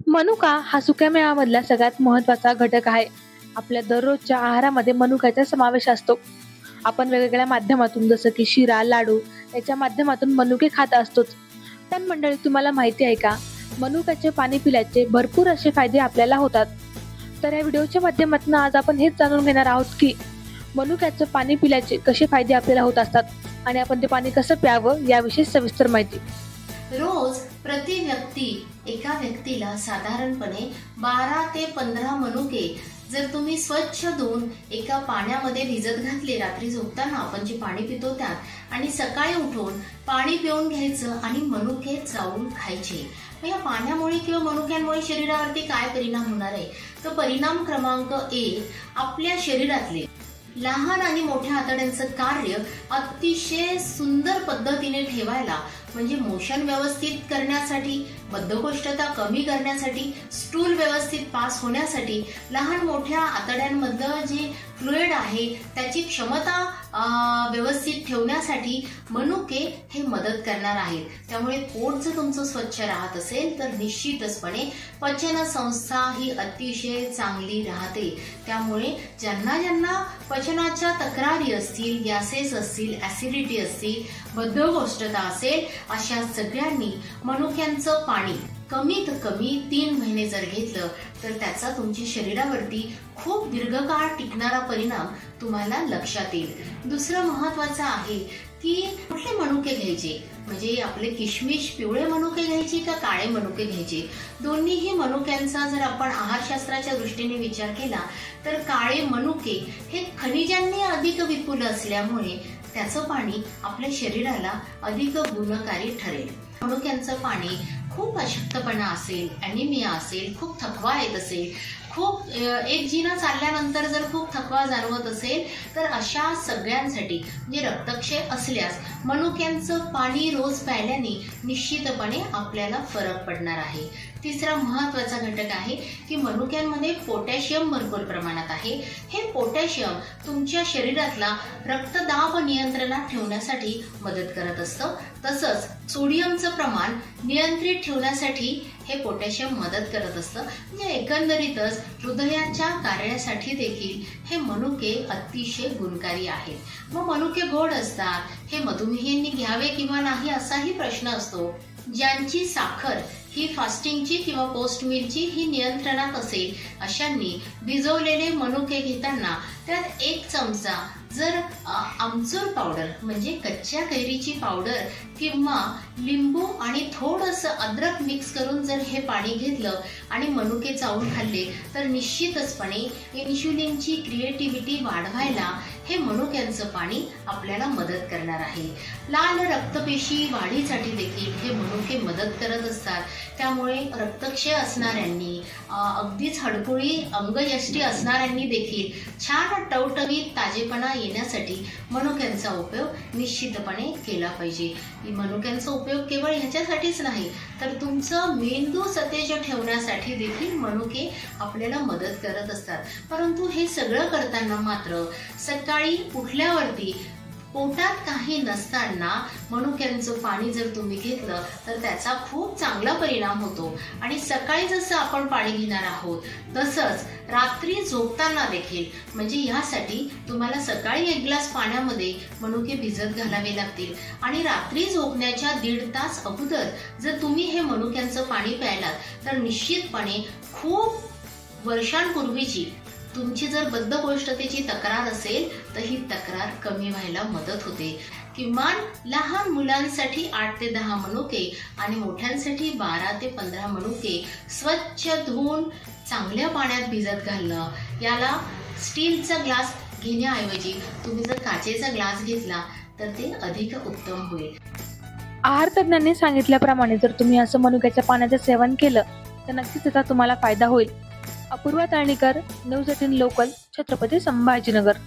मनुका हा सुक्यामेव्यामधला सगळ्यात महत्त्वाचा घटक आहे. आपल्या दररोजच्या आहारामध्ये मनुक्याचा समावेश असतो. आपण वेगवेगळ्या माध्यमातून जसं की शिरा, लाडू याच्या माध्यमातून मनुके खात असतोच. पण मंडळी, तुम्हाला माहिती आहे का, मनुक्याचे पाणी पिल्याचे भरपूर असे फायदे आपल्याला होतात. तर या व्हिडिओच्या माध्यमातून आज आपण हेच जाणून घेणार आहोत की मनुक्याचं पाणी पिल्याचे कसे फायदे आपल्याला होत असतात आणि आपण ते पाणी कसं प्यावं याविषयी सविस्तर माहिती. रोज प्रति व्यक्ती एका व्यक्तीला साधारणपणे 12 ते 15 मनुके जर तुम्ही स्वच्छ धुवून एका पाण्यामध्ये भिजत घातले, रात्री झोपताना आपण जे पाणी पितो त्यात, आणि सकाळी उठून पाणी पिऊन घ्यायचं आणि मनुके चावून खायचे. या पाण्यामुळे किंवा मनुक्यांमुळे शरीरावरती काय परिणाम होणार आहे? तर परिणाम क्रमांक 1, आपल्या शरीरातले लहान आणि मोठ्या आतड्यांचं कार्य अतिशय सुंदर पद्धतीने ठेवायला, म्हणजे मोशन व्यवस्थित करण्यासाठी, बद्धकोष्ठता कमी करण्यासाठी, स्टूल व्यवस्थित पास होण्यासाठी, लहान मोठ्या आतड्यांमधलं जे फ्लुइड आहे त्याची क्षमता व्यवस्थित ठेवण्यासाठी मनुके हे मदत करणार आहेत. त्यामुळे पोट जर तुमचं स्वच्छ राहत असेल तर निश्चितचपणे पचन संस्था ही अतिशय चांगली राहते. त्यामुळे ज्यांना ज्यांना पचनाच्या तक्रारी असतील, गॅसेस असतील, ऍसिडिटी असतील, बद्धकोष्ठता असेल, अशा सगळ्यांनी मनुक्यांचं पाणी कमीत कमी 3 महिने जर घेतलं तर त्याचा तुमच्या शरीरावरती खूप दीर्घकाळ टिकणारा परिणाम तुम्हाला लक्षात येईल. दुसरं महत्वाचं आहे की कुठले मनुके घ्यायचे, म्हणजे आपले किशमिश पिवळे मनुके घ्यायचे का काळे मनुके घ्यायचे. दोन्हीही मनुक्यांचा जर आपण आहारशास्त्राच्या दृष्टीने विचार केला तर काळे मनुके हे खनिजांनी अधिक विपुल असल्यामुळे त्याचं पाणी आपल्या शरीराला अधिक गुणकारी ठरेल. मनुक्यांचं पाणी खूप अशक्तपणा असेल, ॲनिमिया असेल, खूप थकवा येत असेल, खूप एक जिना चालल्यानंतर जर खूप थकवा जाणवत असेल तर अशा सगळ्यांसाठी, म्हणजे रक्तक्षय असल्यास मनुक्यांचं पाणी रोज प्यायल्याने निश्चितपणे आपल्याला फरक पडणार आहे. तिसरा महत्वाचा घटक आहे की मनुक्यांमध्ये पोटॅशियम भरपूर प्रमाणात आहे. हे पोटॅशियम तुमच्या शरीरातला रक्तदाब नियंत्रणात ठेवण्यासाठी मदत करत असतं. तसंच सोडियमचं प्रमाण नियंत्रित ठेवण्यासाठी हे पोटॅशियम मदत करत असतं. म्हणजे एकंदरीतच हृदयाच्या कार्यासाठी देखील हे मनुके अतिशय गुणकारी आहेत. मग मनुके गोड असतात, हे मधुमेहींनी घ्यावे किंवा नाही असाही प्रश्न असतो. ज्यांची साखर ही फास्टिंगची किंवा पोस्ट मीलची ही नियंत्रणात असेल अशांनी भिजवलेले मनुके घेताना त्यात 1 चमचा जर आमचूर पावडर, म्हणजे कच्च्या कैरीची पावडर, किंवा लिंबू आणि थोडंसं अद्रक मिक्स करून जर हे पाणी घेतलं आणि मनुके चावून खाल्ले तर निश्चितचपणे इन्शुलिनची क्रिएटिव्हिटी वाढवायला हे मनुक्यांचं पाणी आपल्याला मदत करणार आहे. लाल रक्तपेशी वाढीसाठी देखील हे मनुके मदत करत असतात. त्यामुळे रक्तक्षय असणाऱ्यांनी, अगदीच हडकुळी अंगयष्टी असणाऱ्यांनी देखील छान टवटवीत ताजेपणा येण्यासाठी मनुक्यांचा उपयोग निश्चितपणे केला पाहिजे. मनुक्यांचा उपयोग केवळ ह्याच्यासाठीच नाही तर तुमचं मेंदू सतेज ठेवण्यासाठी देखील मनुके आपल्याला मदत करत असतात. परंतु हे सगळं करताना मात्र सकाळी उठल्यावरती पोटात काही नसताना मनुक्यांचं पाणी जर तुम्ही घेतलं तर त्याचा खूप चांगला परिणाम होतो. आणि सकाळी जसं आपण पाणी घेणार आहोत तसंच रात्री झोपताना देखील, म्हणजे यासाठी तुम्हाला सकाळी 1 ग्लास पाण्यामध्ये मनुके भिजत घालावे लागतील आणि रात्री झोपण्याच्या 1.5 तास अगोदर जर तुम्ही हे मनुक्यांचं पाणी प्यायलात तर निश्चितपणे खूप वर्षांपूर्वीची तुमची जर बद्धकोष्ठतेची तक्रार असेल तर ही तक्रार कमी व्हायला मदत होते. किमान लहान मुलांसाठी 8 ते 10 मनुके आणि मोठ्यांसाठी 12 ते 15 मनुके स्वच्छ धुवून चांगल्या पाण्यात भिजत घालणं. याला स्टीलचा ग्लास घेण्याऐवजी तुम्ही जर काचेचा ग्लास घेतला तर ते अधिक उत्तम होईल. आहार तज्ञांनी सांगितल्याप्रमाणे जर तुम्ही असं मनुक्याच्या पाण्याचं सेवन केलं तर नक्कीच त्याचा तुम्हाला फायदा होईल. Apurva Talnikar, news 18 local, Chhatrapati Sambhajinagar.